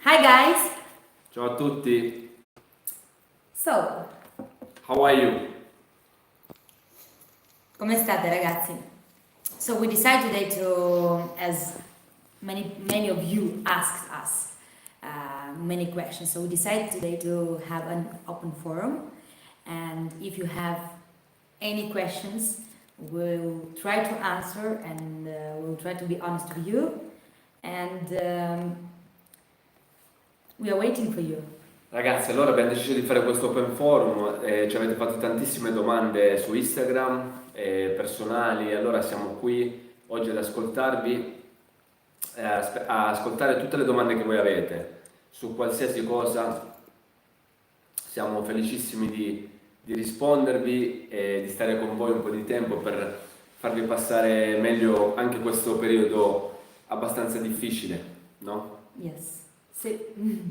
Hi guys! Ciao a tutti, So, how are you? come state ragazzi? So we decided today to, as many of you asked us many questions, so we decided today to have an open forum, and if you have any questions, we'll try to answer, and we'll try to be honest with you, and we are waiting for you. Ragazzi, allora abbiamo deciso di fare questo open forum, ci avete fatto tantissime domande su Instagram, personali, allora siamo qui oggi ad ascoltarvi, a ascoltare tutte le domande che voi avete su qualsiasi cosa. Siamo felicissimi di rispondervi e di stare con voi un po' di tempo per farvi passare meglio anche questo periodo abbastanza difficile, no? Yes. Sì.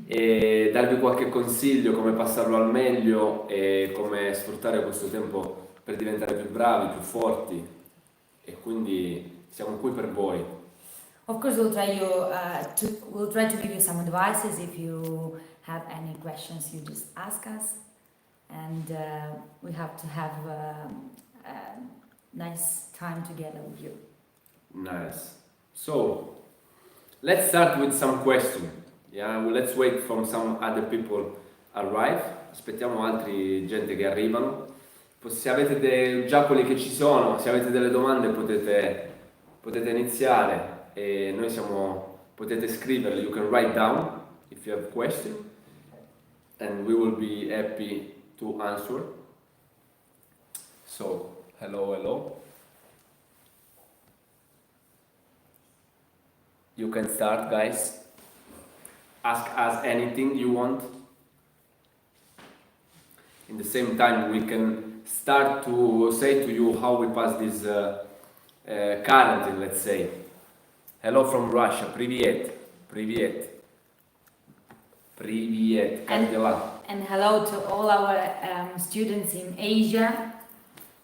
E darvi qualche consiglio come passarlo al meglio e come sfruttare questo tempo per diventare più bravi, più forti, e quindi siamo qui per voi. Of course, we'll try to give you some advices. If you have any questions, you just ask us, and we have to have a nice time together with you. Nice. So, let's start with some questions. Yeah, well, let's wait for some other people arrive. Aspettiamo altri gente che arrivano. Se avete già quelli che ci sono, se avete delle domande potete iniziare e potete scriverle. You can write down if you have a question and we will be happy to answer. So, hello. You can start, guys. Ask us anything you want. In the same time, we can start to say to you how we pass this quarantine, let's say. Hello from Russia. Привет. Как дела? And hello to all our students in Asia.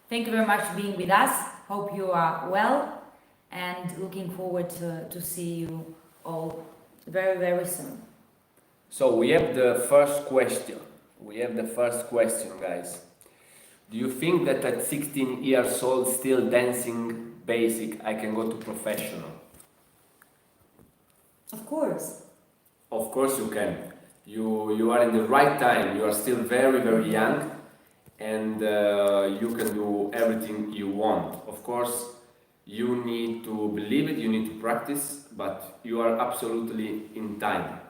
Thank you very much for being with us. Hope you are well, and looking forward to see you all very, very soon. So we have the first question. Guys. Do you think that at 16 years old, still dancing basic, I can go to professional? Of course. Of course you can. You are in the right time. You are still very, very young, and you can do everything you want. Of course, you need to believe it, you need to practice, but you are absolutely in time.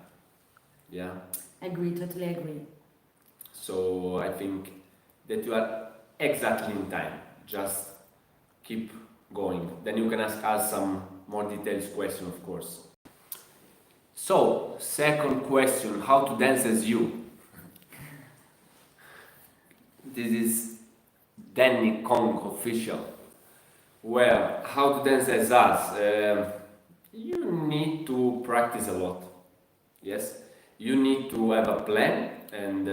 Yeah. Totally agree. So I think that you are exactly in time. Just keep going. Then you can ask us some more detailed questions, of course. So, second question, how to dance as you? This is Danny Kong official. Well, how to dance as us? You need to practice a lot. Yes? You need to have a plan, and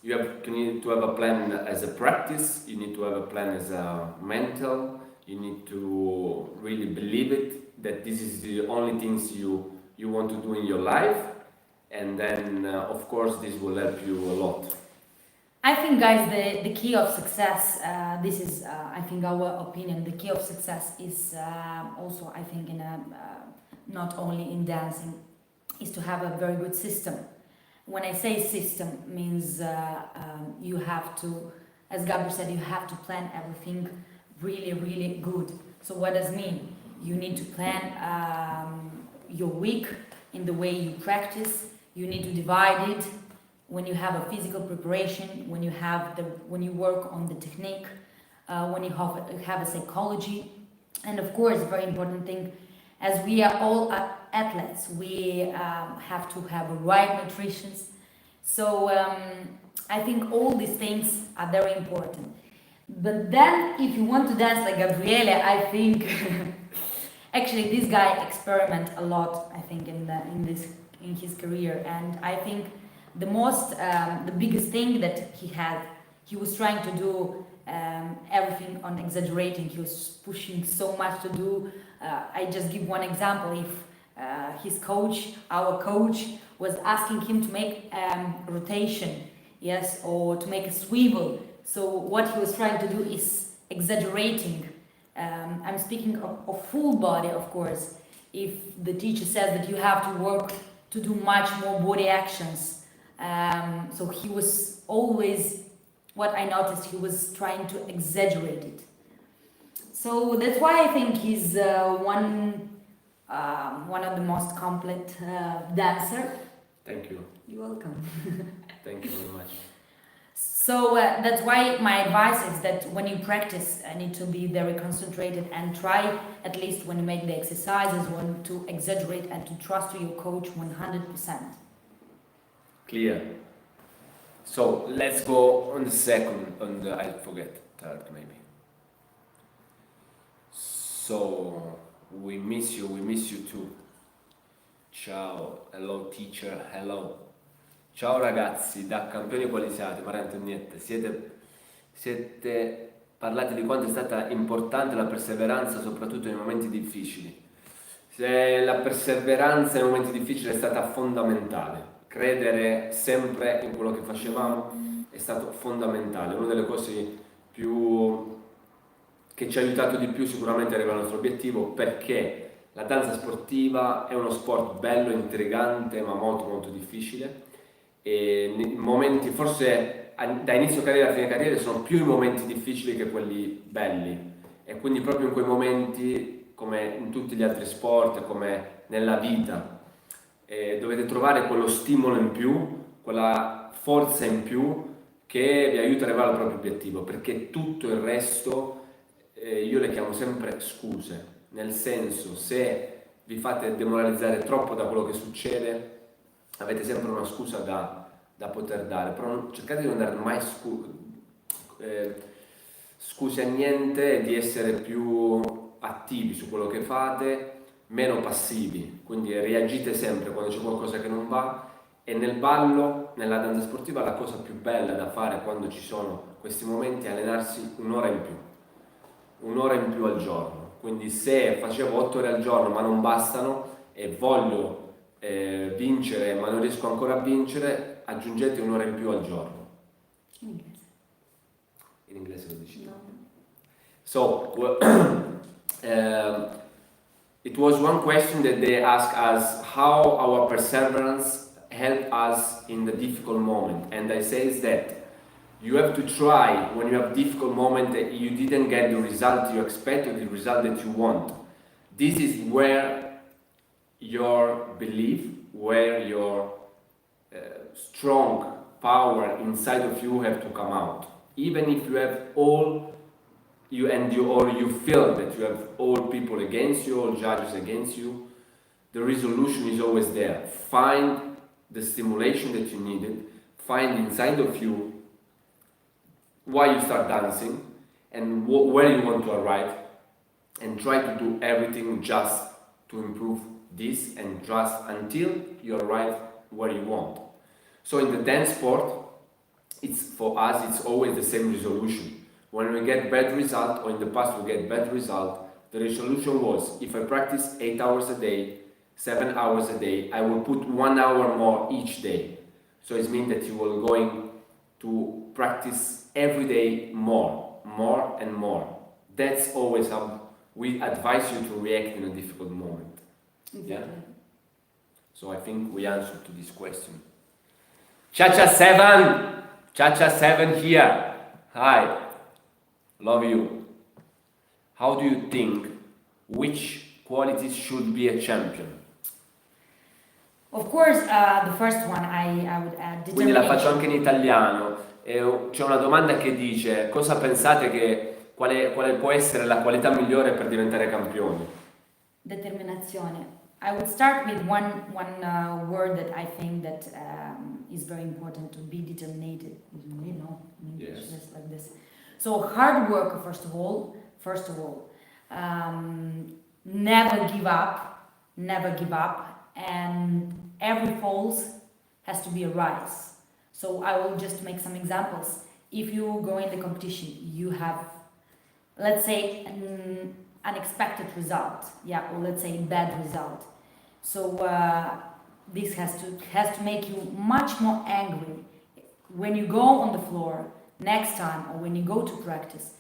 you need to have a plan as a practice, you need to have a plan as a mental, you need to really believe it, that this is the only things you want to do in your life, and then of course this will help you a lot. I think, guys, the key of success, this is I think our opinion, the key of success is also, I think, in not only in dancing, is to have a very good system. When I say system, means you have to, as Gabriele said, you have to plan everything really, really good. So what does it mean? You need to plan your week in the way you practice. You need to divide it when you have a physical preparation, when you work on the technique, when you have a psychology, and of course, very important thing, as we are all athletes, we have to have a right nutrition. So I think all these things are very important. But then, if you want to dance like Gabriele, I think actually this guy experiment a lot. I think in his career, and I think the biggest thing that he was trying to do everything on exaggerating. He was pushing so much to do. I just give one example. If his coach, our coach, was asking him to make rotation, yes, or to make a swivel. So what he was trying to do is exaggerating. I'm speaking of full body, of course. If the teacher says that you have to work to do much more body actions, so he was always, what I noticed, he was trying to exaggerate it. So that's why I think he's one of the most complete dancer. Thank you. You're welcome. Thank you very much. So that's why my advice is that when you practice, I need to be very concentrated and try, at least when you make the exercises, when to exaggerate and to trust to your coach 100%. Clear. So let's go on the second, I forget, third maybe. So we miss you too. Ciao, hello teacher, hello. Ciao ragazzi, da campioni quali siete? Maria Antonietta, siete parlati di quanto è stata importante la perseveranza soprattutto nei momenti difficili. Se la perseveranza nei momenti difficili è stata fondamentale, credere sempre in quello che facevamo è stato fondamentale, una delle cose che ci ha aiutato di più sicuramente ad arrivare al nostro obiettivo, perché la danza sportiva è uno sport bello, intrigante, ma molto molto difficile. E nei momenti, forse da inizio carriera a fine carriera, sono più i momenti difficili che quelli belli, e quindi proprio in quei momenti, come in tutti gli altri sport, come nella vita, dovete trovare quello stimolo in più, quella forza in più che vi aiuta ad arrivare al proprio obiettivo, perché tutto il resto io le chiamo sempre scuse, nel senso, se vi fate demoralizzare troppo da quello che succede, avete sempre una scusa da poter dare, però cercate di non dare mai scuse a niente, di essere più attivi su quello che fate, meno passivi, quindi reagite sempre quando c'è qualcosa che non va. E nel ballo, nella danza sportiva, la cosa più bella da fare quando ci sono questi momenti è allenarsi un'ora in più al giorno. Quindi se facevo 8 ore al giorno ma non bastano e voglio vincere ma non riesco ancora a vincere, aggiungete un'ora in più al giorno. In inglese. In inglese lo dici? No. So, it was one question that they asked us, how our perseverance helped us in the difficult moment, and I say that you have to try when you have difficult moment that you didn't get the result you expect or the result that you want. This is where your belief, where your strong power inside of you have to come out. Even if you have or you feel that you have all people against you, all judges against you, the resolution is always there. Find the stimulation that you needed, find inside of you why you start dancing and where you want to arrive, and try to do everything just to improve this and just until you arrive where you want. So in the dance sport, for us it's always the same resolution. When we get bad result, or in the past we get bad result, the resolution was, if I practice 8 hours a day, 7 hours a day, I will put 1 hour more each day. So it means that you will going to practice every day more and more. That's always how we advise you to react in a difficult moment. Exactly. Yeah? So I think we answered to this question. Chacha7 here. Hi, love you. How do you think, which qualities should be a champion? Of course, the first one I would add. Quindi la faccio anche in italiano. C'è una domanda che dice: cosa pensate quale può essere la qualità migliore per diventare campioni? Determinazione. I would start with one word that I think that is very important, to be determined. No, in English, Yes. just like this. So hard work, first of all. Never give up, and every falls has to be a rise. So I will just make some examples. If you go in the competition, you have, let's say, an unexpected result, or let's say bad result. So this has to make you much more angry when you go on the floor next time or when you go to practice,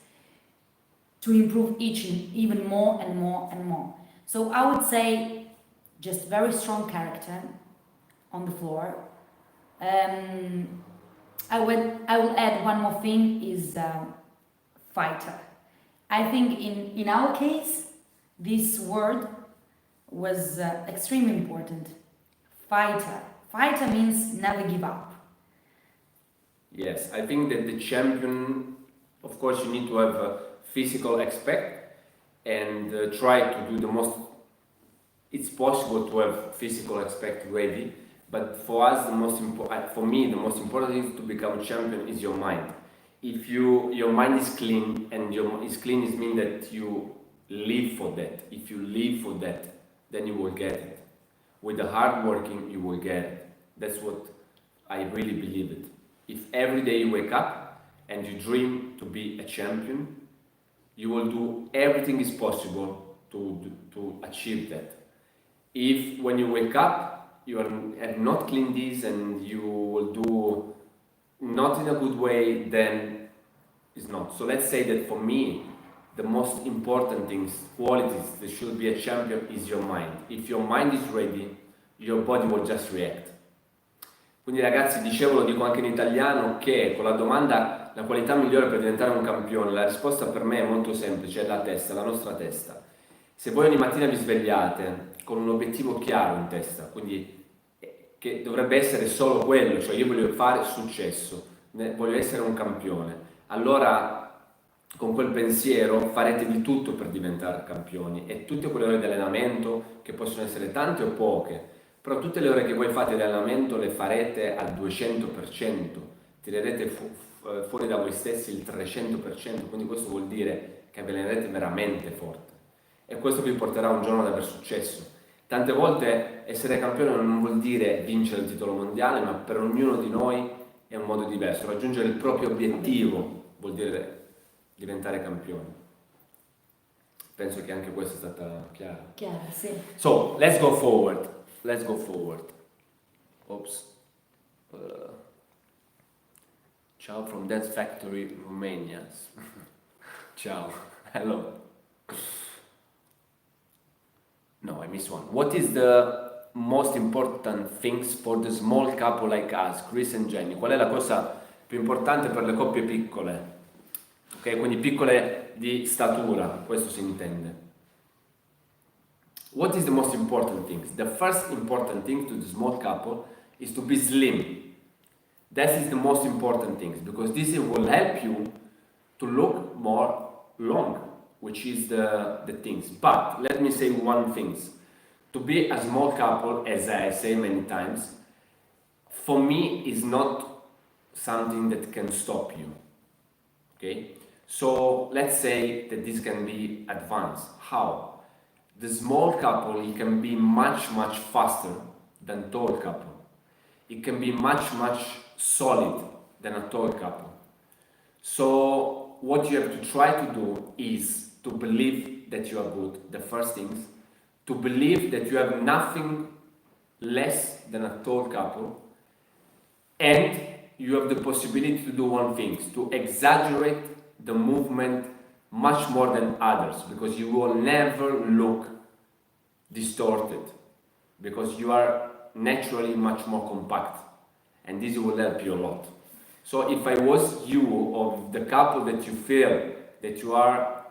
to improve each even more and more and more. So I would say just very strong character on the floor. I will add one more thing, is fighter. I think in our case this word was extremely important. Fighter. Fighter means never give up. Yes, I think that the champion, of course, you need to have a physical aspect and try to do the most. It's possible to have physical aspect ready, but for us, for me, the most important thing to become a champion is your mind. If your mind is clean, and is clean, it means that you live for that. If you live for that, then you will get it. With the hard working, you will get it. That's what I really believe it. If every day you wake up and you dream to be a champion, you will do everything is possible to achieve that. If when you wake up you have not cleaned this and you will do not in a good way, then it's not. So let's say that for me, the most important things, qualities that should be a champion is your mind. If your mind is ready, your body will just react. Quindi ragazzi, dicevo, lo dico anche in italiano, che con la domanda la qualità migliore per diventare un campione, la risposta per me è molto semplice, è la testa, la nostra testa. Se voi ogni mattina vi svegliate con un obiettivo chiaro in testa, quindi che dovrebbe essere solo quello, cioè io voglio fare successo, voglio essere un campione, allora con quel pensiero farete di tutto per diventare campioni, e tutte quelle ore di allenamento, che possono essere tante o poche, però tutte le ore che voi fate di allenamento le farete al 200%, tirerete fuori da voi stessi il 300%, quindi questo vuol dire che vi allenerete veramente forte, e questo vi porterà un giorno ad aver successo. Tante volte essere campione non vuol dire vincere il titolo mondiale, ma per ognuno di noi è un modo diverso. Raggiungere il proprio obiettivo vuol dire diventare campioni. Penso che anche questa è stata chiara. Chiaro, sì. So, let's go forward. Let's go forward. Oops. Ciao from Dance Factory, Romania. Ciao. Hello. No, I missed one. What is the most important things for the small couple like us, Chris and Jenny? Qual è la cosa più importante per le coppie piccole? Ok, quindi piccole di statura, questo si intende. What is the most important thing? The first important thing to the small couple is to be slim. That is the most important thing, because this will help you to look more long, which is the things. But let me say one thing. To be a small couple, as I say many times, for me is not something that can stop you. Okay? So let's say that this can be advanced. How? The small couple, it can be much faster than tall couple. It can be much solid than a tall couple. So what you have to try to do is to believe that you are good, the first things, to believe that you have nothing less than a tall couple, and you have the possibility to do one thing, to exaggerate the movement much more than others, because you will never look distorted, because you are naturally much more compact, and this will help you a lot. So if I was you, of the couple that you feel that you are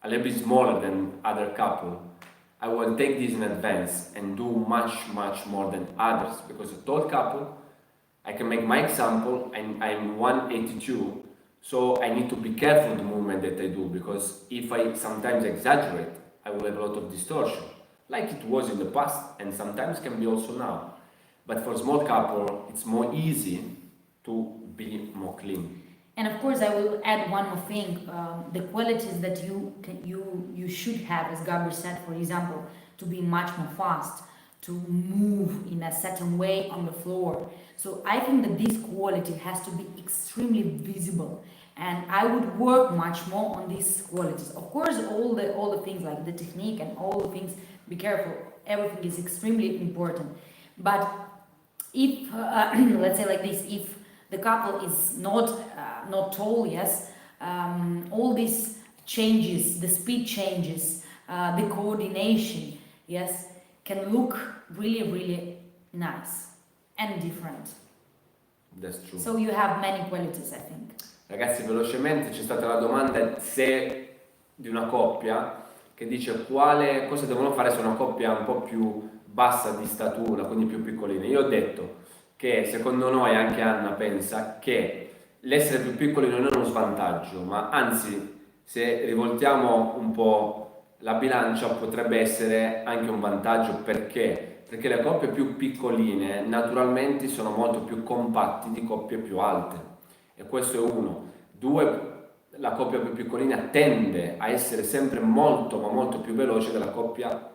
a little bit smaller than other couple, I will take this in advance and do much more than others, because a tall couple, I can make my example, and I'm 182, so I need to be careful the movement that I do, because if I sometimes exaggerate, I will have a lot of distortion, like it was in the past, and sometimes can be also now. But for a small couple, it's more easy to be more clean. And of course, I will add one more thing: the qualities that you should have, as Gabriel said, for example, to be much more fast, to move in a certain way on the floor. So I think that this quality has to be extremely visible, and I would work much more on these qualities. Of course, all the things like the technique and all the things. Be careful. everything is extremely important. But if let's say like this, if the couple is not tall, yes, all these changes, the speed changes, the coordination, yes, can look really nice and different. That's true. So you have many qualities, I think. Ragazzi, velocemente c'è stata la domanda se di una coppia che dice cosa devono fare se una coppia un po' più bassa di statura, quindi più piccolina. Io ho detto che secondo noi, anche Anna pensa, che l'essere più piccoli non è uno svantaggio, ma anzi, se rivoltiamo un po' la bilancia, potrebbe essere anche un vantaggio. Perché? Perché le coppie più piccoline naturalmente sono molto più compatti di coppie più alte. E questo è uno. Due, la coppia più piccolina tende a essere sempre molto ma molto più veloce della coppia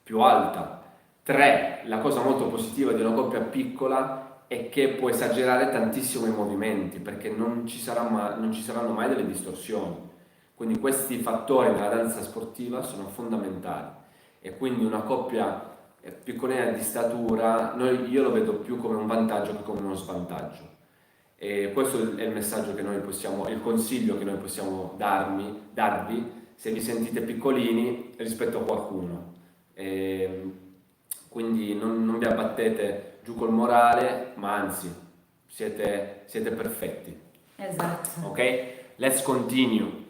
più alta. 3, la cosa molto positiva di una coppia piccola è che può esagerare tantissimo i movimenti, perché non ci saranno mai delle distorsioni. Quindi questi fattori nella danza sportiva sono fondamentali, e quindi una coppia piccolina di statura io lo vedo più come un vantaggio che come uno svantaggio. E questo è il messaggio che noi possiamo, il consiglio che noi possiamo darvi se vi sentite piccolini rispetto a qualcuno. Quindi non vi abbattete giù col morale, ma anzi siete perfetti. Esatto. Ok? Let's continue.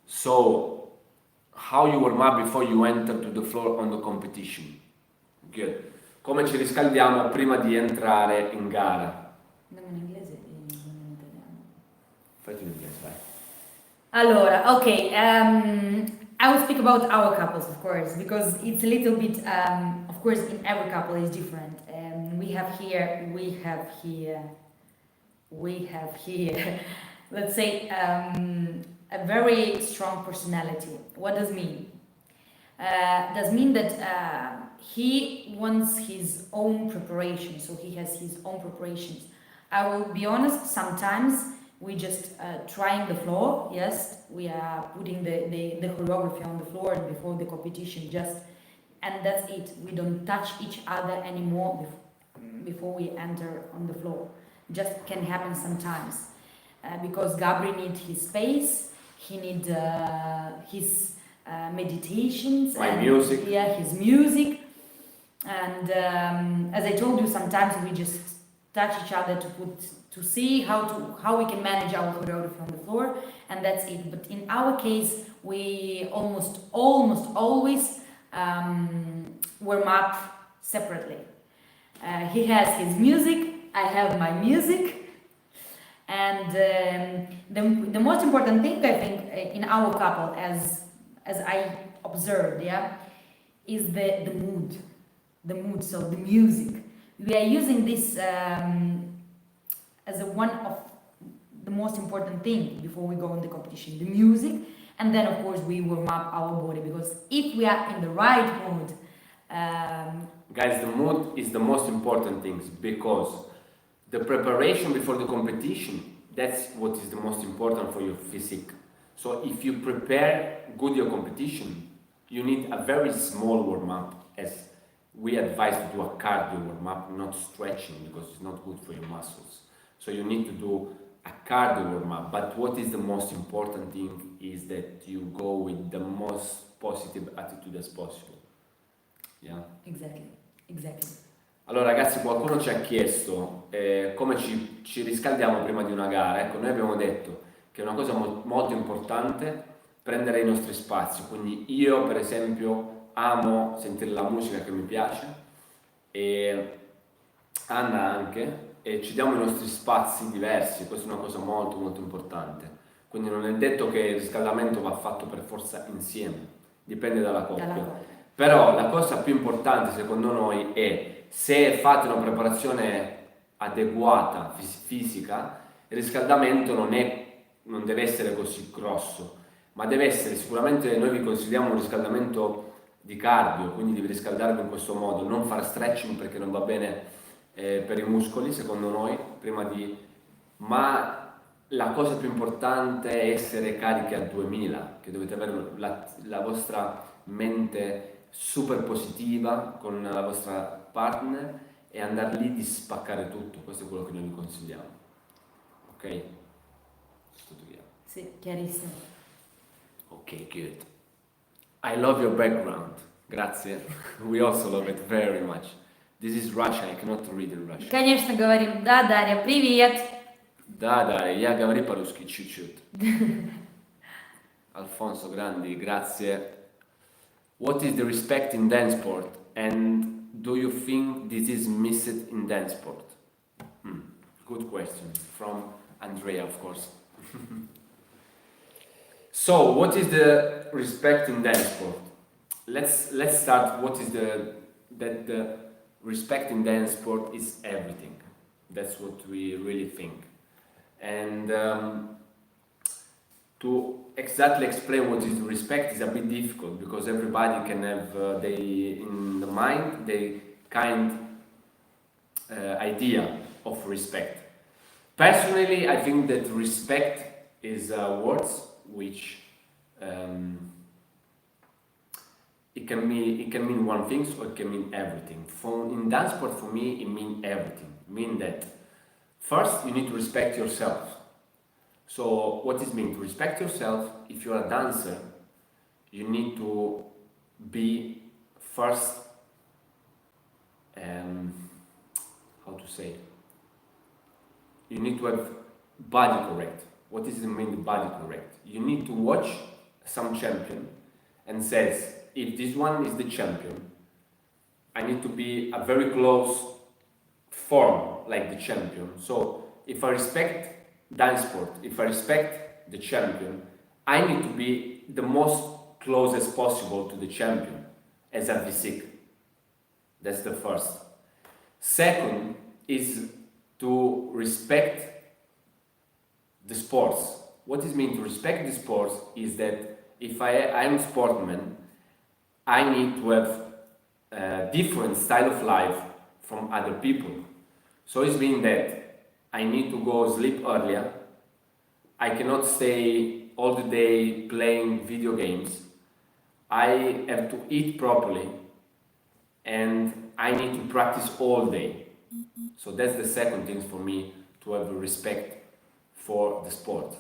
So, how you warm up before you enter to the floor on the competition? Good. Come ci riscaldiamo prima di entrare in gara? In inglese e in italiano. Fate in inglese, vai. Allora, okay, I will speak about our couples, of course, because it's a little bit, of course, in every couple is different. We have here, let's say, a very strong personality. What does mean? Does mean that he wants his own preparation, so he has his own preparations. I will be honest, sometimes we just trying the floor, yes, we are putting the choreography on the floor before the competition, and that's it. We don't touch each other anymore before we enter on the floor. Just can happen sometimes, because Gabri needs his space, he needs his meditations, Music. Yeah, his music, and as I told you, sometimes we just touch each other to see how we can manage our choreography on the floor, and that's it. But in our case, we almost always warm up separately. He has his music, I have my music, and the most important thing, I think, in our couple, as I observed, yeah, is the mood. So the music. We are using this as one of the most important thing before we go in the competition, the music, and then of course we warm up our body, because if we are in the right mood, guys, the mood is the most important thing, because the preparation before the competition, that's what is the most important for your physique. So if you prepare good your competition, you need a very small warm-up, as we advise to do a cardio warm-up, not stretching, because it's not good for your muscles. So you need to do a cardio warm-up, but what is the most important thing is that you go with the most positive attitude as possible. Yeah? Exactly. Allora ragazzi, qualcuno ci ha chiesto come ci riscaldiamo prima di una gara. Ecco, noi abbiamo detto che è una cosa molto importante prendere i nostri spazi. Quindi io per esempio amo sentire la musica che mi piace, e Anna anche, e ci diamo i nostri spazi diversi. Questa è una cosa molto importante. Quindi non è detto che il riscaldamento va fatto per forza insieme, dipende dalla coppia. Però la cosa più importante secondo noi è, se fate una preparazione adeguata fisica, il riscaldamento non deve essere così grosso, ma deve essere sicuramente, noi vi consigliamo un riscaldamento di cardio, quindi devi riscaldarvi in questo modo, non fare stretching perché non va bene per i muscoli secondo noi, ma la cosa più importante è essere carichi a 2000, che dovete avere la vostra mente super positiva con la vostra partner e andare lì di spaccare tutto. Questo è quello che noi vi consigliamo. Ok? Tutto chiaro. Sì, chiarissimo. Ok, good. I love your background. Grazie. We also love it very much. This is Russian. I cannot read in Russian. Конечно, говорим, да, Дарья, привет. Да, я говорю по-русски чуть-чуть. Alfonso Grandi, grazie. What is the respect in dance sport? And do you think this is missed in dance sport? Good question from Andrea, of course. So, what is the respect in dance sport? Let's start. What is the respect in dance sport is everything. That's what we really think. And to exactly explain what is respect is a bit difficult because everybody can have in the mind the kind idea of respect. Personally, I think that respect is words which it can mean one thing or it can mean everything. In dance sport, for me, it means everything. It means that first you need to respect yourself. So what does it mean to respect yourself? If you're a dancer, you need to be first. How to say? You need to have body correct. What does it mean body correct? You need to watch some champion and says, if this one is the champion, I need to be a very close form like the champion. So if I respect dance sport, if I respect the champion, I need to be the most closest possible to the champion as a physique. That's the first. Second is to respect the sports. What it means to respect the sports is that if I'm a sportsman, I need to have a different style of life from other people. So it means that I need to go sleep earlier. I cannot stay all the day playing video games. I have to eat properly and I need to practice all day. So that's the second thing for me, to have respect for the sport.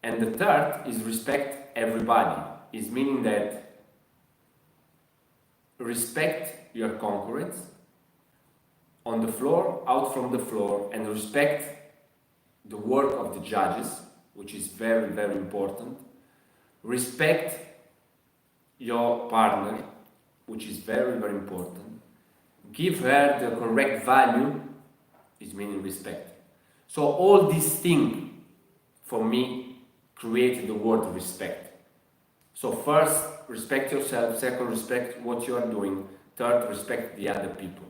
And the third is respect everybody. It's meaning that respect your concurrents on the floor, out from the floor, and respect the work of the judges, which is very, very important. Respect your partner, which is very, very important. Give her the correct value, is meaning respect. So all these things, for me, create the word respect. So first, respect yourself. Second, respect what you are doing. Third, respect the other people.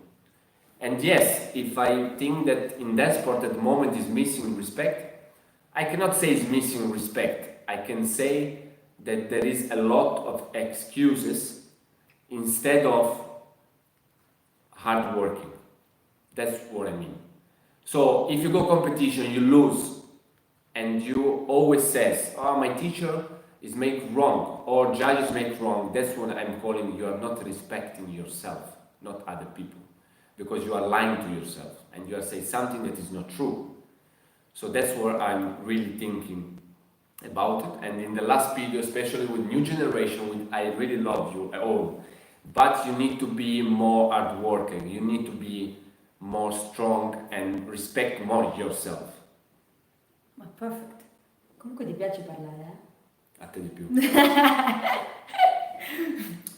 And yes, if I think that in that sport at the moment is missing respect, I cannot say it's missing respect. I can say that there is a lot of excuses instead of hard working. That's what I mean. So if you go competition, you lose, and you always says, "Oh, my teacher is make wrong," or judges make wrong. That's what I'm calling you are not respecting yourself, not other people, because you are lying to yourself and you are saying something that is not true. So that's what I'm really thinking about it. And in the last video, especially with new generation, I really love you all, but you need to be more hardworking. You need to be more strong and respect more yourself. Ma perfect. Comunque ti piace parlare, A te di più.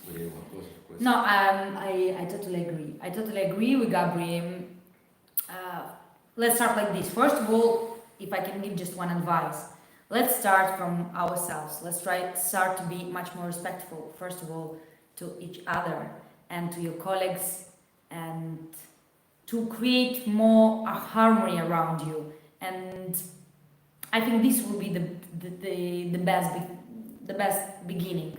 Volevo qualcosa su questo. No, I totally agree. I totally agree with Gabriele. Let's start like this. First of all, if I can give just one advice, let's start from ourselves. Let's start to be much more respectful, first of all, to each other and to your colleagues, and to create more harmony around you. And I think this will be the best beginning.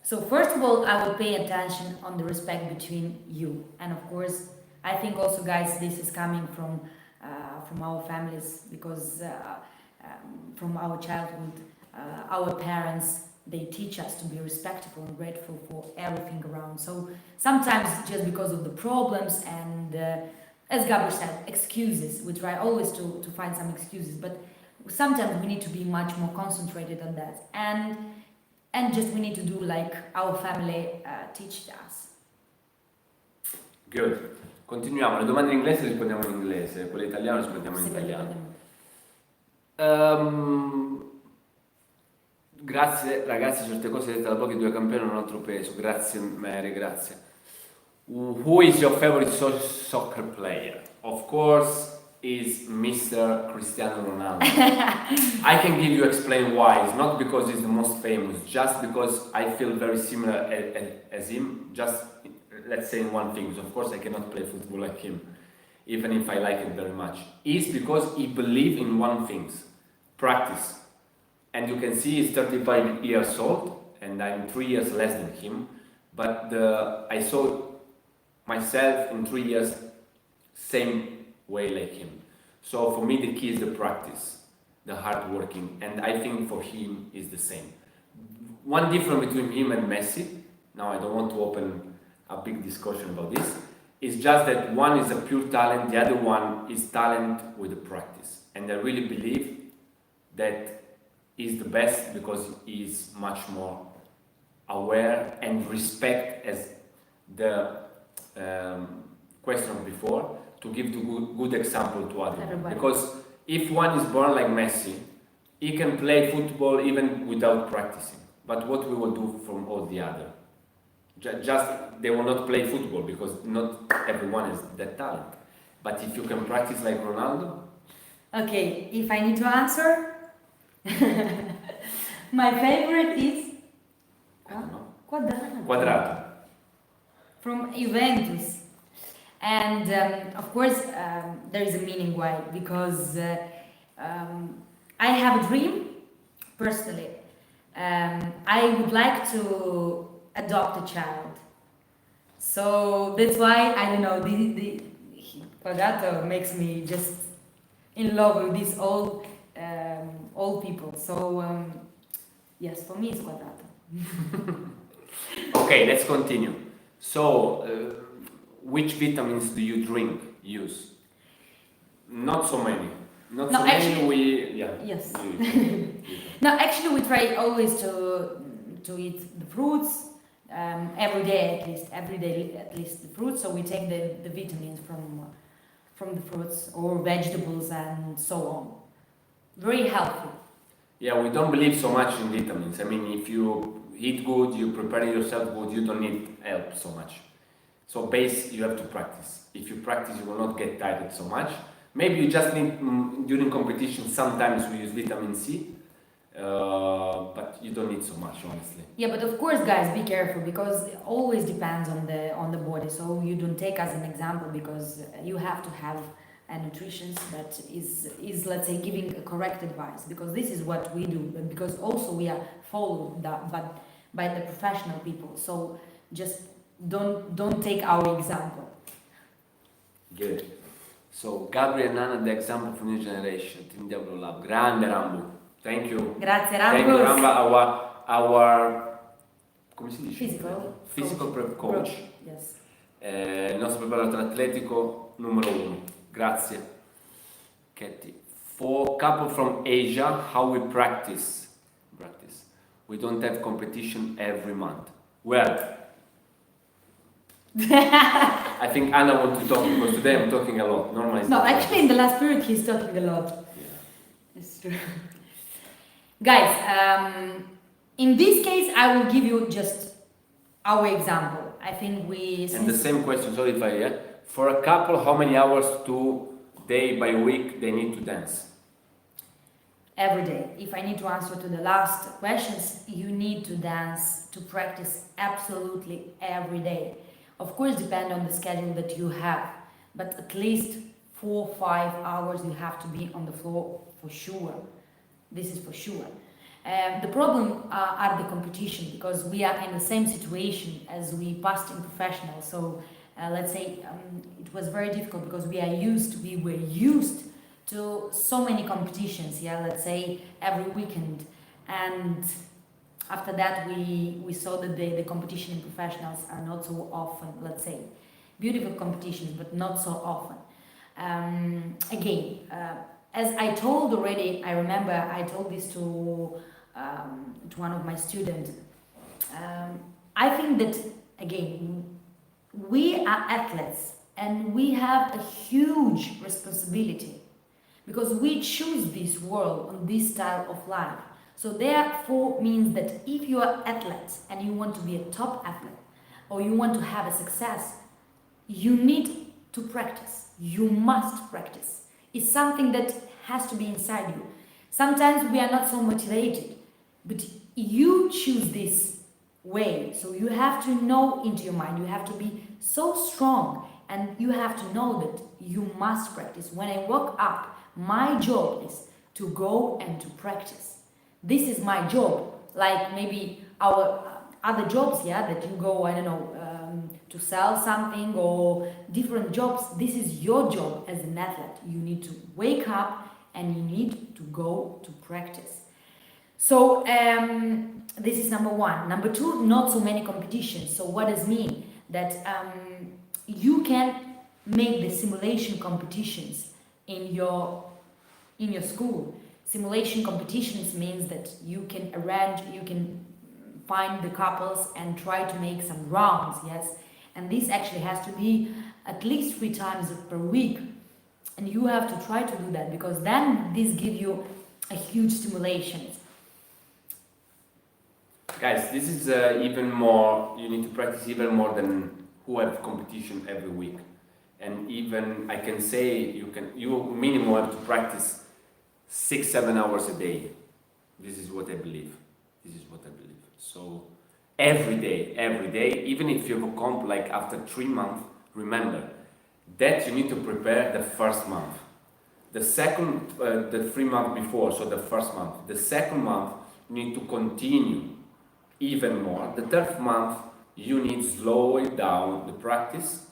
So first of all, I will pay attention on the respect between you, and of course, I think also, guys, this is coming from our families, because from our childhood, our parents they teach us to be respectful and grateful for everything around. So sometimes just because of the problems and, as Gabriel said, excuses, we try always to find some excuses, but sometimes we need to be much more concentrated on that. And just we need to do like our family teach us. Good. Continuiamo. Le domande in inglese rispondiamo in inglese, quelle in italiano rispondiamo in Sì, italiano. perché- Grazie ragazzi, certe cose dette da pochi due campioni hanno un altro peso. Grazie Mary, grazie. Who is your favorite soccer player? Of course, is Mr. Cristiano Ronaldo. I can give you explain why. It's not because he's the most famous, just because I feel very similar as him. Just let's say in one thing. Of course, I cannot play football like him, even if I like it very much. It's because he believes in one thing: practice. And you can see he's 35 years old, and I'm 3 years less than him. But I saw myself in 3 years same way like him. So for me the key is the practice, the hard working, and I think for him is the same. One difference between him and Messi, now I don't want to open a big discussion about this, is just that one is a pure talent, the other one is talent with the practice. And I really believe that he's the best because he is much more aware and respect, as the question before, to give the good example to others. Everybody. Because if one is born like Messi, he can play football even without practicing. But what we will do from all the other? Just they will not play football because not everyone is that talent. But if you can practice like Ronaldo, Okay, if I need to answer, my favorite is I don't know. Quadrato. From Juventus. And of course, there is a meaning why. Because I have a dream, personally. I would like to adopt a child. So that's why, I don't know, the Quadrato makes me just in love with these old people. So yes, for me it's Quadrato. Okay, let's continue. So, which vitamins do you use? Not so many. Not No, so actually- many. Yes. You- No, actually, we try always to eat the fruits every day at least. Every day at least the fruits. So we take the vitamins from the fruits or vegetables and so on. Very healthy. Yeah, we don't believe so much in vitamins. I mean, if you eat good, you prepare yourself good, you don't need help so much. So you have to practice. If you practice, you will not get tired so much. Maybe you just need, during competition, sometimes we use vitamin C, but you don't need so much, honestly. Yeah, but of course, guys, be careful because it always depends on the body. So you don't take as an example because you have to have a nutritionist that is let's say giving a correct advice, because this is what we do, but because also we are followed by the professional people. So just don't take our example. Good. So, Gabriele and Anna, the example for new generation. Team Diablo Lab. Grande Rambo. Thank you. Grazie, Thank you, Rambus. Ramba, our come si dice? Physical prep coach. Yes. Il nostro preparatore atletico numero 1. Grazie. Katie. For couple from Asia, how we practice? We don't have competition every month. Well, I think Anna wants to talk because today I'm talking a lot. Normally it's No, not like actually, in the last period, he's talking a lot. Yeah. It's true. Guys, in this case, I will give you just our example. I think And the same question, sorry if I for a couple, how many hours day by week they need to dance? every day. If I need to answer to the last questions, you need to dance, to practice absolutely every day. Of course, depend on the schedule that you have, but at least 4 or 5 hours you have to be on the floor for sure. This is for sure. The problem are the competition, because we are in the same situation as we passed in professional. So let's say it was very difficult because we were used to so many competitions. Yeah, let's say every weekend, and after that, we saw that the competition in professionals are not so often, let's say, beautiful competitions, but not so often. Again, as I told already, I remember I told this to one of my students. I think that, again, we are athletes and we have a huge responsibility because we choose this world and this style of life. So therefore means that if you are athlete and you want to be a top athlete or you want to have a success, you need to practice. You must practice. It's something that has to be inside you. Sometimes we are not so motivated, but you choose this way. So you have to know into your mind, you have to be so strong and you have to know that you must practice. When I woke up, my job is to go and to practice. This is my job. Like maybe our other jobs, yeah, that you go, I don't know, to sell something or different jobs. This is your job as an athlete. You need to wake up and you need to go to practice. So this is number one. Number two, not so many competitions. So what does mean? That you can make the simulation competitions in your school. Simulation competitions means that you can arrange, you can find the couples and try to make some rounds, yes? And this actually has to be at least 3 times per week. And you have to try to do that because then this gives you a huge stimulation. Guys, this is even more, you need to practice even more than who have competition every week. And even I can say you minimum have to practice 6-7 hours a day. This is what I believe. So every day, even if you have a comp like after 3 months, remember that you need to prepare the first month. The second, the 3 months before, so the first month. The second month, you need to continue even more. The third month, you need to slow it down the practice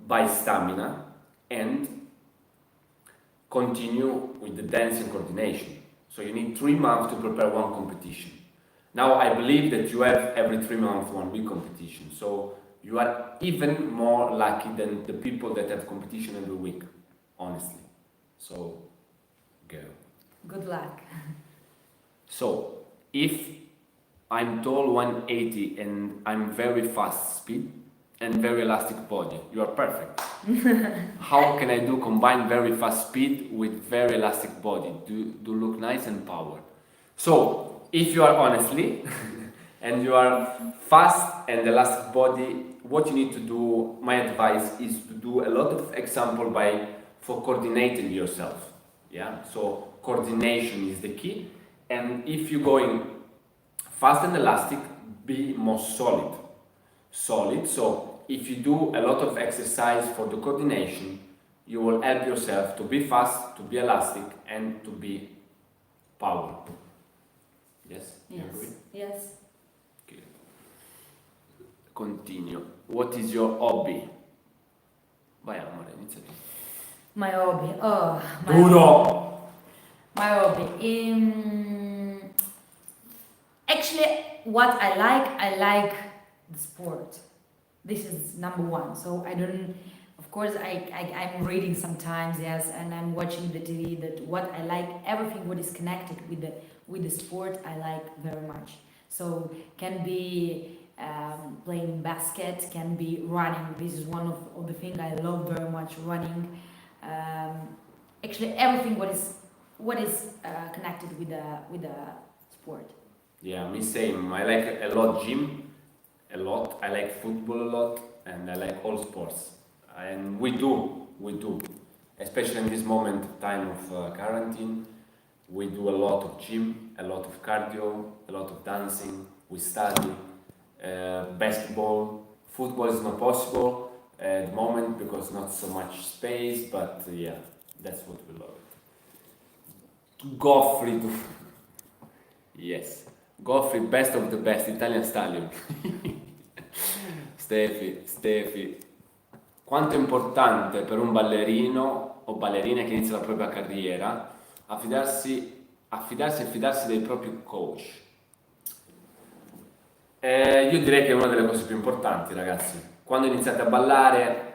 by stamina and continue with the dancing coordination. So you need 3 months to prepare one competition. Now I believe that you have every 3 months one big competition. So you are even more lucky than the people that have competition every week, honestly. So go. Good luck. So if I'm tall 180 and I'm very fast speed and very elastic body, you are perfect. How can I do combine very fast speed with very elastic body? Do look nice and power. So if you are honestly and you are fast and elastic body, what you need to do, my advice is to do a lot of example for coordinating yourself. Yeah, so coordination is the key. And if you're going fast and elastic, be more solid. So if you do a lot of exercise for the coordination, you will help yourself to be fast, to be elastic, and to be power. Yes? You agree? Yes. Okay. Continue. What is your hobby? Vai amore, inizia tu. My hobby. Oh, Duro! My hobby. Actually, what I like the sport. This is number one. So I don't. Of course, I'm reading sometimes, yes, and I'm watching the TV. That what I like, everything what is connected with the sport, I like very much. So can be playing basket, can be running. This is one of the things I love very much. Running. Actually, everything what is connected with the sport. Yeah, me same. I like a lot gym, a lot. I like football a lot, and I like all sports. And we do, especially in this moment, time of quarantine. We do a lot of gym, a lot of cardio, a lot of dancing. We study basketball. Football is not possible at the moment because not so much space. But yeah, that's what we love. Goffredo. Yes. Goffredo, best of the best, Italian stallion. Stefi. Quanto è importante per un ballerino o ballerina che inizia la propria carriera affidarsi e fidarsi dei propri coach? Io direi che è una delle cose più importanti, ragazzi. Quando iniziate a ballare,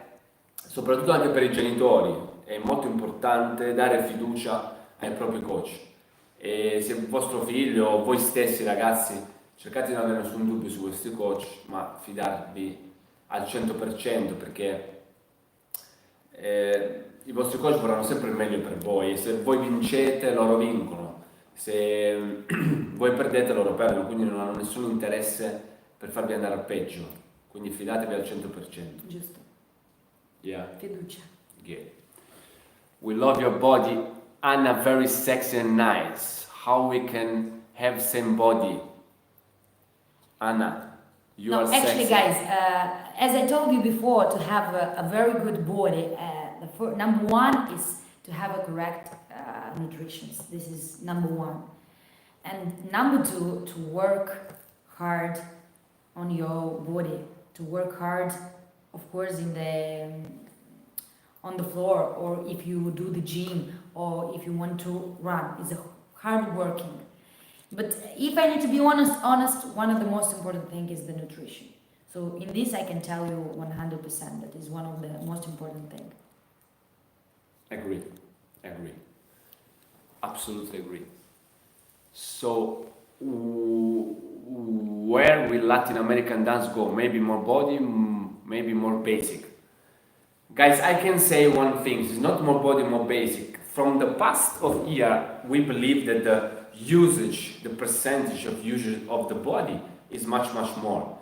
soprattutto anche per i genitori, è molto importante dare fiducia ai propri coach. E se vostro figlio o voi stessi, ragazzi, cercate di non avere nessun dubbio su questi coach, ma fidarvi al 100% perché i vostri coach vorranno sempre il meglio per voi e se voi vincete loro vincono, se voi perdete loro perdono, quindi non hanno nessun interesse per farvi andare al peggio, quindi fidatevi al 100%. Giusto. Yeah. Fiducia. Yeah. We love your body, Anna, very sexy and nice. How we can have same body? Anna, you are Actually, sexy. guys, as I told you before, to have a very good body, number one is to have a correct nutrition. This is number one. And number two, to work hard on your body, to work hard, of course, on the floor, or if you do the gym, or if you want to run. It's a hard working. But if I need to be honest, one of the most important things is the nutrition. So in this, I can tell you 100% that is one of the most important things. Agree. Absolutely agree. So, where will Latin American dance go? Maybe more body, maybe more basic. Guys, I can say one thing, it's not more body, more basic. From the past of year, we believe that the usage, the percentage of usage of the body is much more.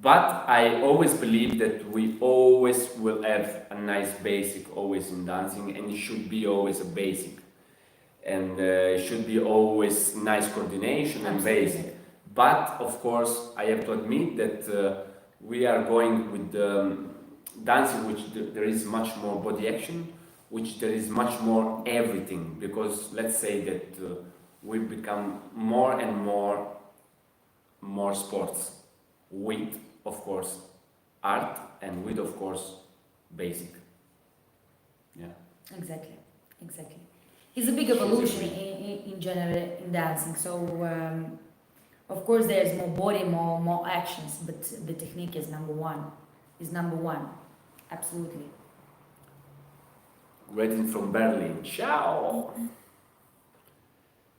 But I always believe that we always will have a nice basic always in dancing, and it should be always a basic. And it should be always nice coordination and basic. But of course, I have to admit that we are going with dancing, which there is much more body action, which there is much more everything. Because let's say that we become more and more sports with, of course, art, and with, of course, basic. Yeah. Exactly. It's a big evolution in general in dancing. So, of course, there's more body, more actions, but the technique is number one. Absolutely. Greeting from Berlin. Ciao!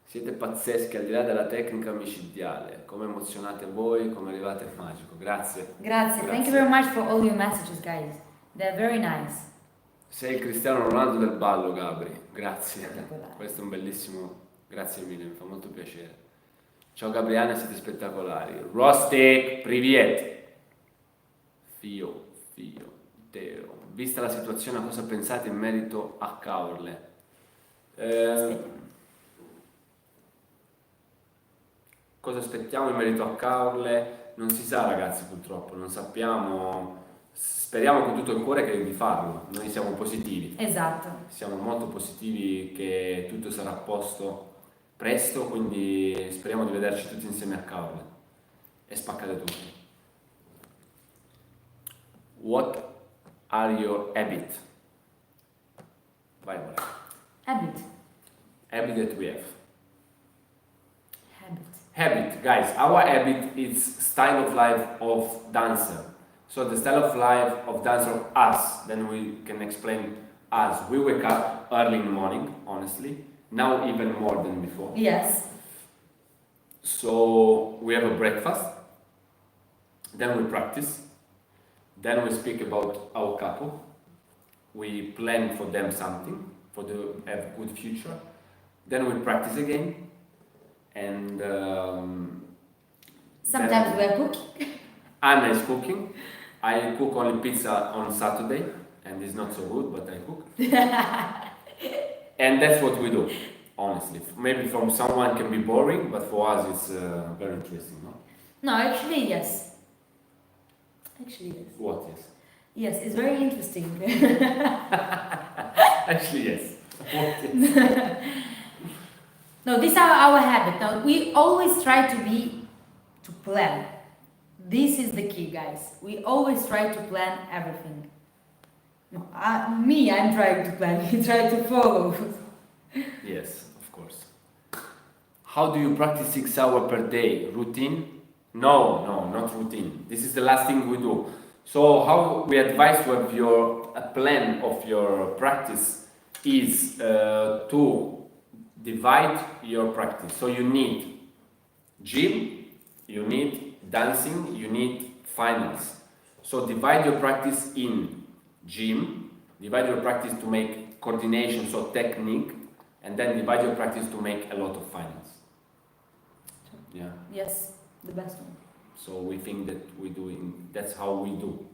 Siete pazzeschi, al di là della tecnica micidiale. Come emozionate voi, come arrivate è magico. Grazie. Thank you very much for all your messages, guys. They're very nice. Sei il Cristiano Ronaldo del ballo, Gabri. Grazie. Questo è un bellissimo... Grazie mille, mi fa molto piacere. Ciao Gabriele, siete spettacolari. Rostic, privet. Fio, Teo. Vista la situazione, cosa pensate in merito a Caorle? Cosa aspettiamo in merito a Caorle? Non si sa, ragazzi, purtroppo, non sappiamo. Speriamo con tutto il cuore di farlo. Noi siamo positivi. Esatto. Siamo molto positivi che tutto sarà a posto presto, quindi speriamo di vederci tutti insieme a Caorle e spaccare tutto. What are your habits? Vai, vai. Habit that we have. Habit, guys. Our habit is style of life of dancer. So the style of life of dancer of us. Then we can explain us. We wake up early in the morning, honestly. Now even more than before. Yes. So we have a breakfast. Then we practice. Then we speak about our couple. We plan for them something, for them to have a good future. Then we practice again. And sometimes we are cooking. Anna is cooking. I cook only pizza on Saturday, and it's not so good, but I cook. And that's what we do, honestly. Maybe from someone can be boring, but for us it's very interesting, no? No, actually, yes. What, yes? Yes, it's very interesting. Actually, yes. What, yes? No, this is our habit. Now, we always try to plan. This is the key, guys. We always try to plan everything. No, I'm trying to plan. You try to follow. Yes, of course. How do you practice 6 hours per day? Routine? No, not routine. This is the last thing we do. So how we advise to have a plan of your practice is to divide your practice. So you need gym, you need dancing, you need finals. So divide your practice in gym, divide your practice to make coordination, so technique, and then divide your practice to make a lot of finals. Yeah. Yes, the best one. So we think that that's how we do.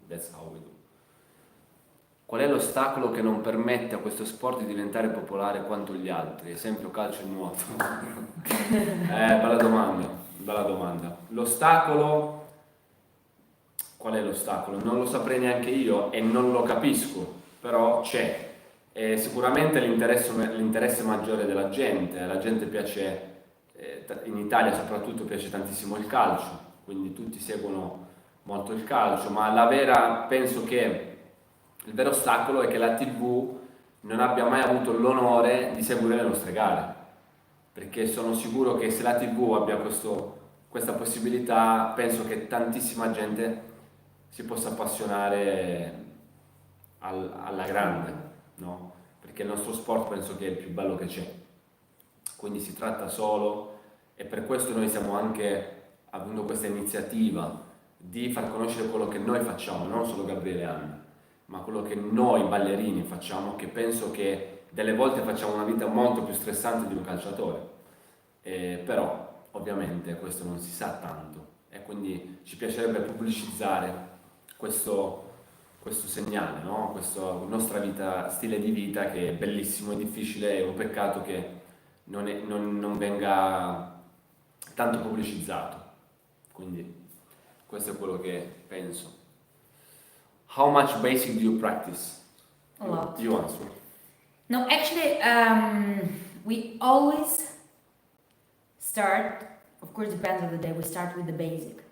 Qual è l'ostacolo che non permette a questo sport di diventare popolare quanto gli altri? Esempio calcio e nuoto. Bella domanda. L'ostacolo, qual è l'ostacolo? Non lo saprei neanche io e non lo capisco, però c'è. Sicuramente l'interesse maggiore della gente. La gente piace, in Italia soprattutto piace tantissimo il calcio, quindi tutti seguono molto il calcio, ma penso che il vero ostacolo è che la TV non abbia mai avuto l'onore di seguire le nostre gare, perché sono sicuro che se la TV abbia questa possibilità, penso che tantissima gente si possa appassionare alla grande, no? Perché il nostro sport penso che è il più bello che c'è, quindi si tratta solo, e per questo noi stiamo anche avendo questa iniziativa di far conoscere quello che noi facciamo, non solo Gabriele e Anna, ma quello che noi ballerini facciamo, che penso che delle volte facciamo una vita molto più stressante di un calciatore, però ovviamente questo non si sa tanto e quindi ci piacerebbe pubblicizzare questo segnale, no? Questo nostra vita, stile di vita che è bellissimo e difficile, è un peccato che non venga tanto pubblicizzato, quindi questo è quello che penso. How much basic do you practice? A lot. You answer. No, actually, we always start, of course, depends on the day, we start with the basic.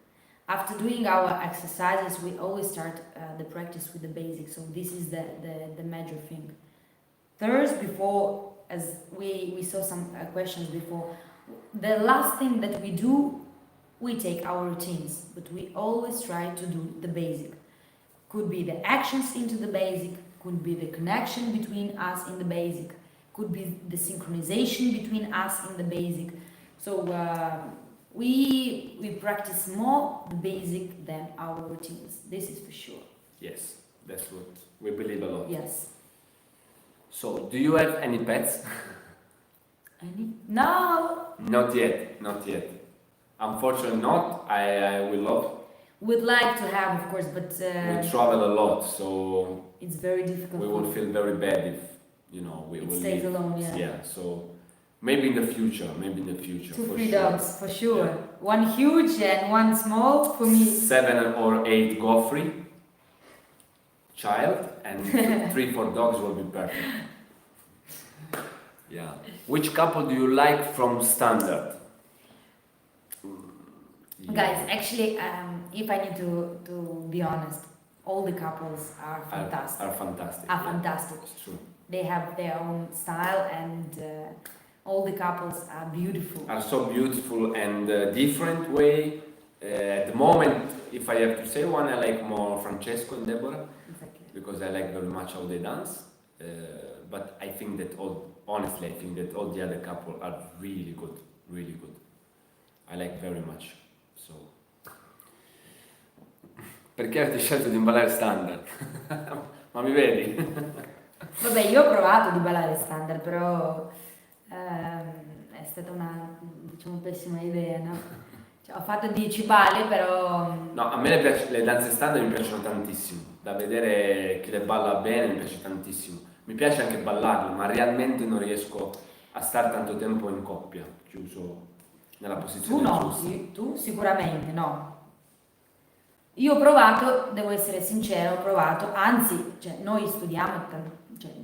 After doing our exercises, we always start the practice with the basic. So this is the major thing. First, before, as we saw some questions before, the last thing that we do, we take our routines, but we always try to do the basic. Could be the actions into the basic, could be the connection between us in the basic, could be the synchronization between us in the basic. So we practice more the basic than our routines. This is for sure. Yes, that's what we believe a lot. Yes. So, do you have any pets? Any? No. Not yet. Unfortunately not. I will love. Would like to have, of course, but We travel a lot, so it's very difficult. we will feel very bad if we it will stays leave. alone. Yeah. Yeah, so maybe in the future. 2 for free sure. dogs for sure. Yeah. One huge and one small for me. 7 or 8 Goffrey child and 3-4 dogs will be perfect. Yeah. Which couple do you like from standard? Guys, actually, if I need to be honest, all the couples are fantastic. Are fantastic. Are fantastic. It's true. They have their own style, and all the couples are beautiful. Are so beautiful and different way. At the moment, if I have to say one, I like more Francesco and Deborah. Exactly. Because I like very much how they dance. But I think that honestly, I think that all the other couple are really good. I like very much. So. Perché avete scelto di ballare standard? Ma mi vedi? Vabbè, io ho provato di ballare standard, però è stata una, diciamo, pessima idea, no? Cioè, ho fatto 10 balli, però... No, a me le danze standard mi piacciono tantissimo. Da vedere chi le balla bene mi piace tantissimo. Mi piace anche ballarle, ma realmente non riesco a stare tanto tempo in coppia, chiuso nella posizione Tu no, giusta. sì, tu sicuramente no. Io ho provato, devo essere sincera, ho provato, anzi, cioè, noi studiamo,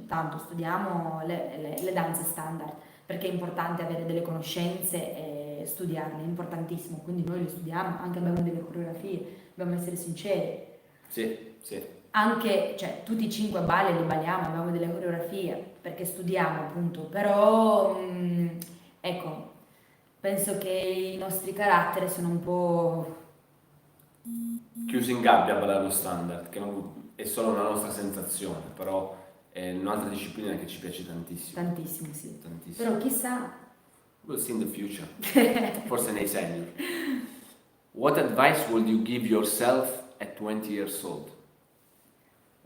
tanto studiamo le danze standard, perché è importante avere delle conoscenze e studiarle, è importantissimo, quindi noi le studiamo, anche abbiamo delle coreografie, dobbiamo essere sinceri. Sì. Anche, cioè, tutti i 5 balli li balliamo, abbiamo delle coreografie, perché studiamo appunto, però, ecco, penso che i nostri caratteri sono un po' chiuso in gabbia a ballare lo standard, che è solo una nostra sensazione, però è un'altra disciplina che ci piace tantissimo. Tantissimo, sì. Tantissimo. Però chissà. We'll see in the future. Forse nei senior. What advice would you give yourself at 20 years old?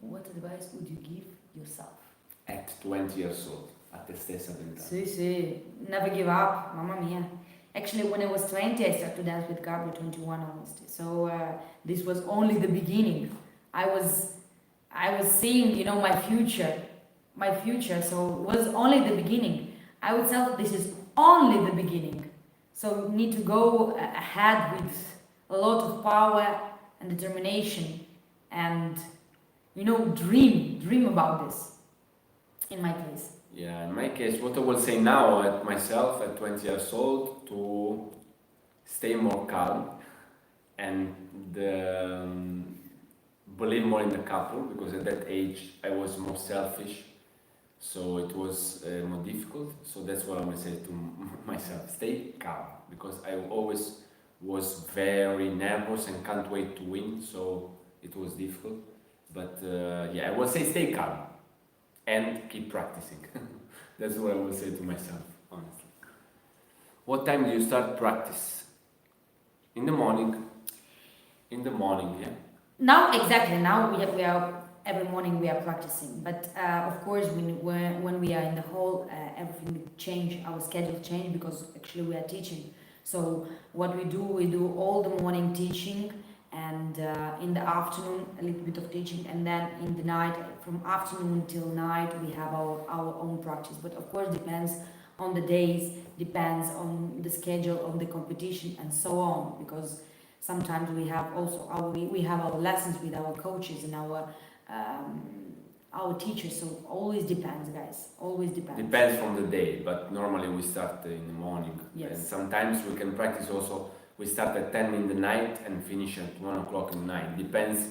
What advice would you give yourself? At 20 years old, a te stessa 20 anni. Sì, never give up, mamma mia. Actually, when I was 20, I started to dance with Gabriele, 21 almost. So this was only the beginning. I was seeing, my future. So it was only the beginning. I would say this is only the beginning. So you need to go ahead with a lot of power and determination, and dream about this. In my case. Yeah, in my case, what I will say now at myself at 20 years old, to stay more calm and believe more in the couple, because at that age I was more selfish, so it was more difficult. So that's what I will say to myself: stay calm, because I always was very nervous and can't wait to win, so it was difficult. But I will say stay calm and keep practicing. That's what I will say to myself, honestly. What time do you start practice? In the morning. In the morning, yeah. Now, exactly. Now we are every morning we are practicing. But of course, when we are in the hall, everything change. Our schedule change because actually we are teaching. So what we do all the morning teaching, and in the afternoon a little bit of teaching, and then in the night, from afternoon till night, we have our own practice. But of course depends on the days, depends on the schedule of the competition and so on, because sometimes we have also our lessons with our coaches and our teachers. So always depends, guys, always depends. Depends from the day, but normally we start in the morning. Yes. And sometimes we can practice also. We start at 10 in the night and finish at 1 o'clock in the night. Depends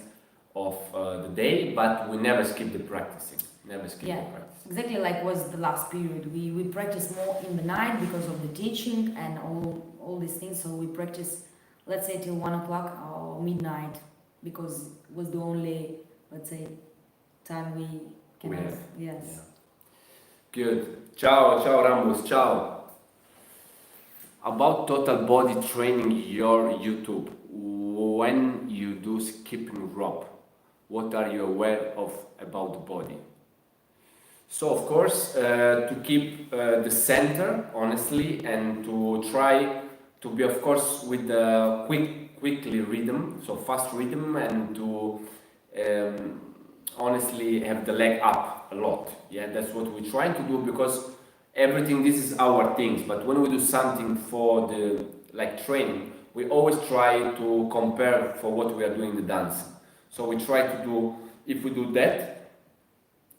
of the day, but we never skip the practicing. Never skip the practice. Exactly like was the last period. We practice more in the night because of the teaching and all these things. So we practice, let's say, till 1 o'clock or midnight, because it was the only, let's say, time we can have. Yes. Yeah. Good. Ciao Rambus, ciao. About total body training, your YouTube, when you do skipping rope, what are you aware of about the body? So of course, to keep the center, honestly, and to try to be, of course, with the quickly rhythm, so fast rhythm, and to honestly have the leg up a lot. Yeah, that's what we try to do, because everything, this is our things, but when we do something for the training, we always try to compare for what we are doing the dance. So we try to do, if we do that,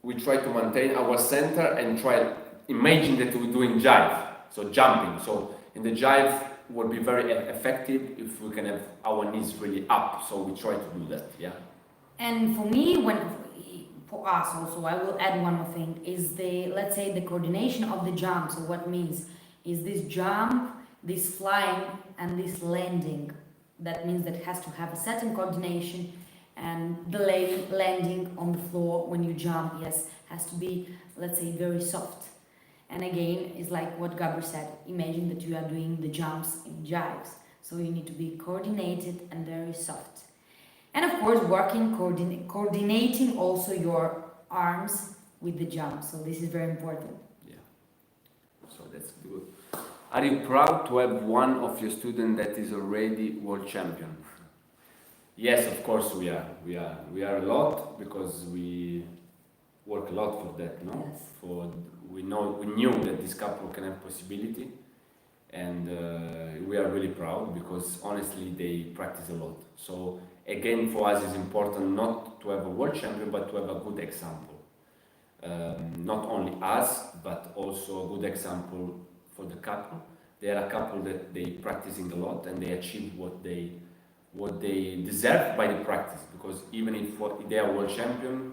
we try to maintain our center and try imagine that we're doing jive, so jumping. So in the jive would be very effective if we can have our knees really up. So we try to do that. Yeah. And for me, for us also, I will add one more thing, is let's say the coordination of the jump. So what means is this jump, this flying, and this landing. That means that it has to have a certain coordination, and the landing on the floor when you jump, yes, has to be, let's say, very soft. And again, it's like what Gabri said, imagine that you are doing the jumps in jives. So you need to be coordinated and very soft. And of course, coordinating also your arms with the jump. So this is very important. Yeah. So that's good. Are you proud to have one of your students that is already world champion? Yes, of course we are. We are a lot, because we work a lot for that. No. Yes. We knew that this couple can have possibility, and we are really proud, because honestly they practice a lot. So again, for us it's important not to have a world champion, but to have a good example. Not only us, but also a good example for the couple. They are a couple that they practicing a lot, and they achieve what they deserve by the practice. Because even if they are world champion,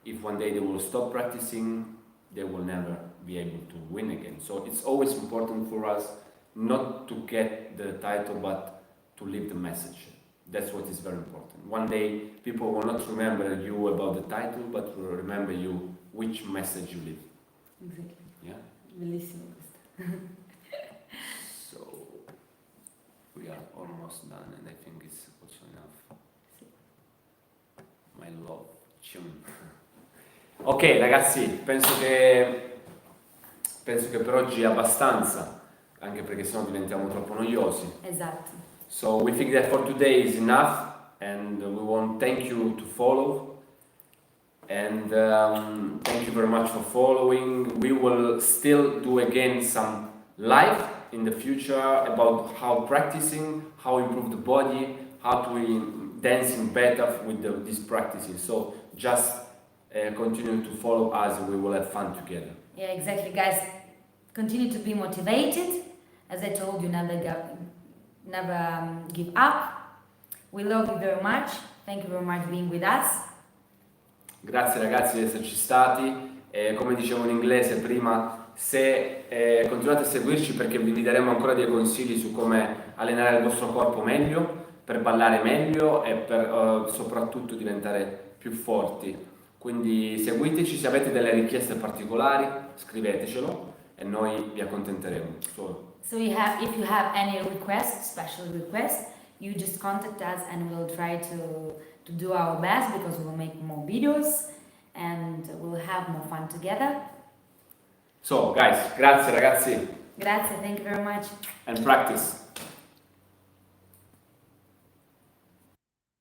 if one day they will stop practicing, they will never be able to win again. So it's always important for us not to get the title, but to leave the message. That's what is very important. One day people will not remember you about the title, but will remember you which message you leave. Exactly. Yeah? Bellissimo questo. So we are almost done, and I think it's also enough. Sì. My love tune. Ok ragazzi, penso che per oggi è abbastanza, anche perché sennò diventiamo troppo noiosi. Esatto. So we think that for today is enough, and we want to thank you to follow, and thank you very much for following. We will still do again some live in the future about how practicing, how improve the body, how to dancing better with this practicing. So just continue to follow us, we will have fun together. Yeah, exactly, guys. Continue to be motivated. As I told you, never give up. We love you very much. Thank you very much for being with us. Grazie ragazzi di esserci stati. Come dicevo in inglese prima, se continuate a seguirci, perché vi daremo ancora dei consigli su come allenare il vostro corpo meglio, per ballare meglio e per soprattutto diventare più forti. Quindi seguiteci, se avete delle richieste particolari scrivetecelo e noi vi accontenteremo. So if you have any requests, special requests, you just contact us and we'll try to do our best, because we'll make more videos and we'll have more fun together. So guys, grazie ragazzi. Grazie, thank you very much. And practice.